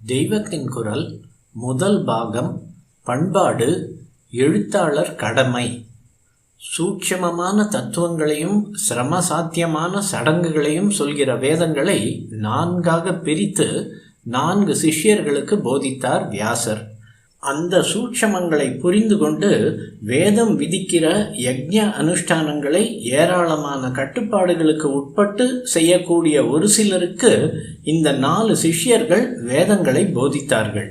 தெய்வத்தின் குரல் முதல் பாகம். பண்பாடு, எழுத்தாளர் கடமை. சூட்சுமமான தத்துவங்களையும் சிரமசாத்தியமான சடங்குகளையும் சொல்கிற வேதங்களை 4ஆக பிரித்து 4 சிஷ்யர்களுக்கு போதித்தார் வியாசர். அந்த சூட்சமங்களை புரிந்து கொண்டு வேதம் விதிக்கிற யஜ்ஞ அனுஷ்டானங்களை ஏராளமான கட்டுப்பாடுகளுக்கு உட்பட்டு செய்யக்கூடிய ஒரு சிலருக்கு இந்த 4 சிஷ்யர்கள் வேதங்களை போதித்தார்கள்.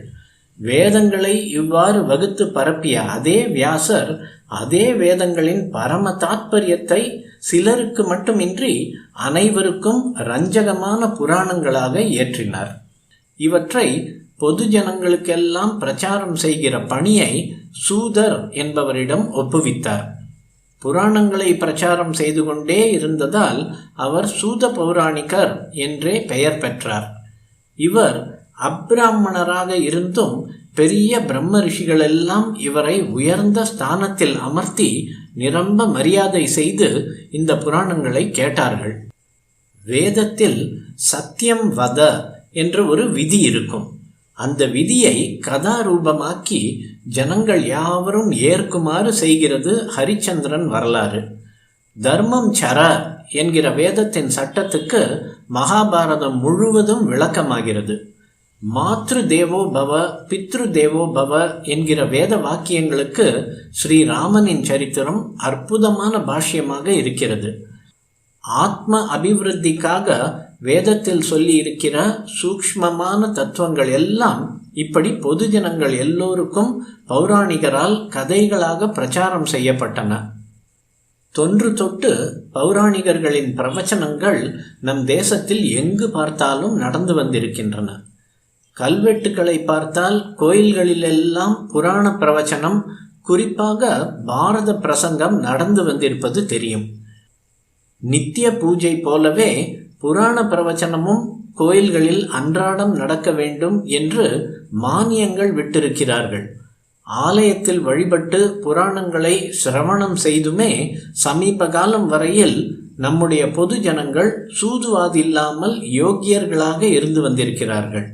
வேதங்களை இவ்வாறு வகுத்து பரப்பிய அதே வியாசர் அதே வேதங்களின் பரம தாத்பரியத்தை சிலருக்கு மட்டுமின்றி அனைவருக்கும் ரஞ்சகமான புராணங்களாக இயற்றினார். இவற்றை பொது ஜனங்களுக்கெல்லாம் பிரச்சாரம் செய்கிற பணியை சூதர் என்பவரிடம் ஒப்புவித்தார். புராணங்களை பிரச்சாரம் செய்து கொண்டே இருந்ததால் அவர் சூத பௌராணிகர் என்றே பெயர் பெற்றார். இவர் அப்பிராமணராக இருந்தும் பெரிய பிரம்ம ரிஷிகளெல்லாம் இவரை உயர்ந்த ஸ்தானத்தில் அமர்த்தி நிரம்ப மரியாதை செய்து இந்த புராணங்களை கேட்டார்கள். வேதத்தில் சத்தியம் வத என்ற ஒரு விதி இருக்கும். அந்த விதியை கதாரூபமாக்கி ஜனங்கள் யாவரும் ஏற்குமாறு செய்கிறது ஹரிச்சந்திரன் வரலாறு. தர்மம் சர என்கிற வேதத்தின் சட்டத்துக்கு மகாபாரதம் முழுவதும் விளக்கமாகிறது. மாத்ரு தேவோ பவ பித்ரு தேவோ பவ என்கிற வேத வாக்கியங்களுக்கு ஸ்ரீராமனின் சரித்திரம் அற்புதமான பாஷ்யமாக இருக்கிறது. ஆத்ம அபிவிருத்திக்காக வேதத்தில் சொல்லி இருக்கிற சூக்ஷ்மமான தத்துவங்கள் எல்லாம் இப்படி பொது ஜனங்கள் எல்லோருக்கும் பௌராணிகரால் கதைகளாக பிரச்சாரம் செய்யப்பட்டன. தொன்று தொட்டு பௌராணிகர்களின் பிரவச்சனங்கள் நம் தேசத்தில் எங்கு பார்த்தாலும் நடந்து வந்திருக்கின்றன. கல்வெட்டுக்களை பார்த்தால் கோயில்களிலெல்லாம் புராண பிரவச்சனம், குறிப்பாக பாரத பிரசங்கம் நடந்து வந்திருப்பது தெரியும். நித்திய பூஜை போலவே புராண பிரவச்சனமும் கோயில்களில் அன்றாடம் நடக்க வேண்டும் என்று மானியங்கள் விட்டிருக்கிறார்கள். ஆலயத்தில் வழிபட்டு புராணங்களை சிரவணம் செய்துமே சமீப காலம் வரையில் நம்முடைய பொது ஜனங்கள் சூதுவாதில்லாமல் யோக்கியர்களாக இருந்து வந்திருக்கிறார்கள்.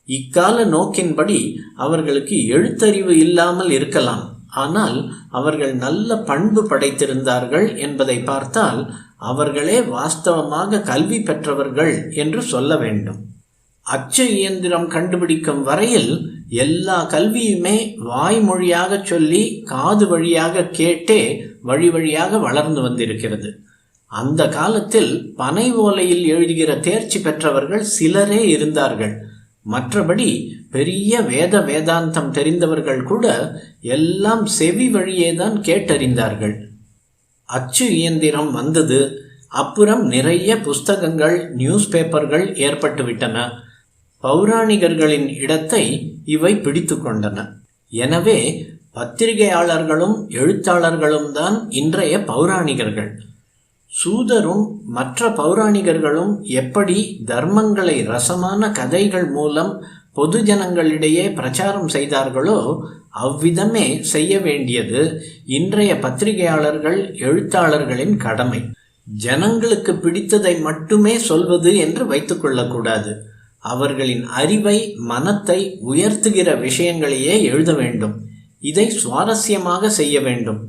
இக்கால நோக்கின்படி அவர்களுக்கு எழுத்தறிவு இல்லாமல் இருக்கலாம், ஆனால் அவர்கள் நல்ல பண்பு படைத்திருந்தார்கள் என்பதை பார்த்தால் அவர்களே வாஸ்தவமாக கல்வி பெற்றவர்கள் என்று சொல்ல வேண்டும். அச்சு இயந்திரம் கண்டுபிடிக்கும் வரையில் எல்லா கல்வியுமே வாய்மொழியாக சொல்லி காது வழியாக கேட்டே வழி வழியாக வளர்ந்து வந்திருக்கிறது. அந்த காலத்தில் பனை ஓலையில் எழுதுகிற தேர்ச்சி பெற்றவர்கள் சிலரே இருந்தார்கள். மற்றபடி பெரிய வேதாந்தம் தெரிந்தவர்கள் கூட எல்லாம் செவி வழியேதான் கேட்டறிந்தார்கள். அச்சு இயந்திரம் வந்தது. அப்புறம் நிறைய புஸ்தகங்கள், நியூஸ் பேப்பர்கள் ஏற்பட்டுவிட்டன. பௌராணிகர்களின் இடத்தை இவை பிடித்து கொண்டன. எனவே பத்திரிகையாளர்களும் எழுத்தாளர்களும் தான் இன்றைய பௌராணிகர்கள். சூதரும் மற்ற பௌராணிகர்களும் எப்படி தர்மங்களை ரசமான கதைகள் மூலம் பொது ஜனங்களிடையே பிரச்சாரம் செய்தார்களோ அவ்விதமே செய்ய வேண்டியது இன்றைய பத்திரிகையாளர்கள், எழுத்தாளர்களின் கடமை. ஜனங்களுக்கு பிடித்ததை மட்டுமே சொல்வது என்று வைத்துக்கொள்ளக்கூடாது. அவர்களின் அறிவை, மனத்தை உயர்த்துகிற விஷயங்களையே எழுத வேண்டும். இதை சுவாரஸ்யமாக செய்ய வேண்டும்.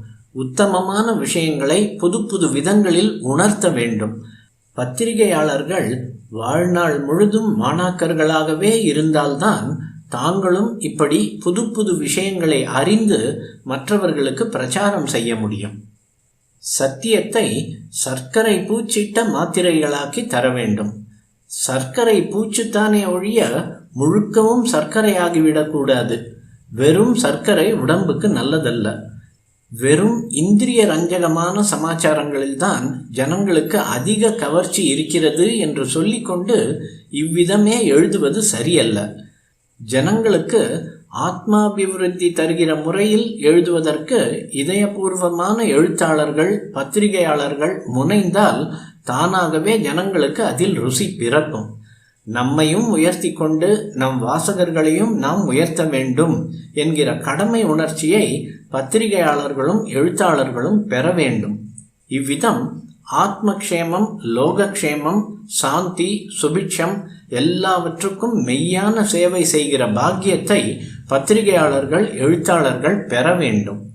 உத்தமமான விஷயங்களை புது புது விதங்களில் உணர்த்த வேண்டும். பத்திரிகையாளர்கள் வாழ்நாள் முழுதும் மாணாக்கர்களாகவே இருந்தால்தான் தாங்களும் இப்படி புது புது விஷயங்களை அறிந்து மற்றவர்களுக்கு பிரச்சாரம் செய்ய முடியும். சத்தியத்தை சர்க்கரை பூச்சிட்ட மாத்திரைகளாக்கி தர வேண்டும். சர்க்கரை பூச்சுத்தானே ஒழிய முழுக்கவும் சர்க்கரையாகிவிடக்கூடாது. வெறும் சர்க்கரை உடம்புக்கு நல்லதல்ல. வெறும் இந்திரிய ரஞ்சகமான சமாச்சாரங்களில்தான் ஜனங்களுக்கு அதிக கவர்ச்சி இருக்கிறது என்று சொல்லிக்கொண்டு இவ்விதமே எழுதுவது சரியல்ல. ஜனங்களுக்கு ஆத்மாபிவிருத்தி தருகிற முறையில் எழுதுவதற்கு இதயபூர்வமான எழுத்தாளர்கள், பத்திரிகையாளர்கள் முனைந்தால் தானாகவே ஜனங்களுக்கு அதில் ருசி பிறக்கும். நம்மையும் உயர்த்தி கொண்டு நம் வாசகர்களையும் நாம் உயர்த்த வேண்டும் என்கிற கடமை உணர்ச்சியை பத்திரிகையாளர்களும் எழுத்தாளர்களும் பெற வேண்டும். இவ்விதம் ஆத்மக்ஷேமம், லோகக்ஷேமம், சாந்தி, சுபிட்சம் எல்லாவற்றுக்கும் மெய்யான சேவை செய்கிற பாக்கியத்தை பத்திரிகையாளர்கள், எழுத்தாளர்கள் பெற வேண்டும்.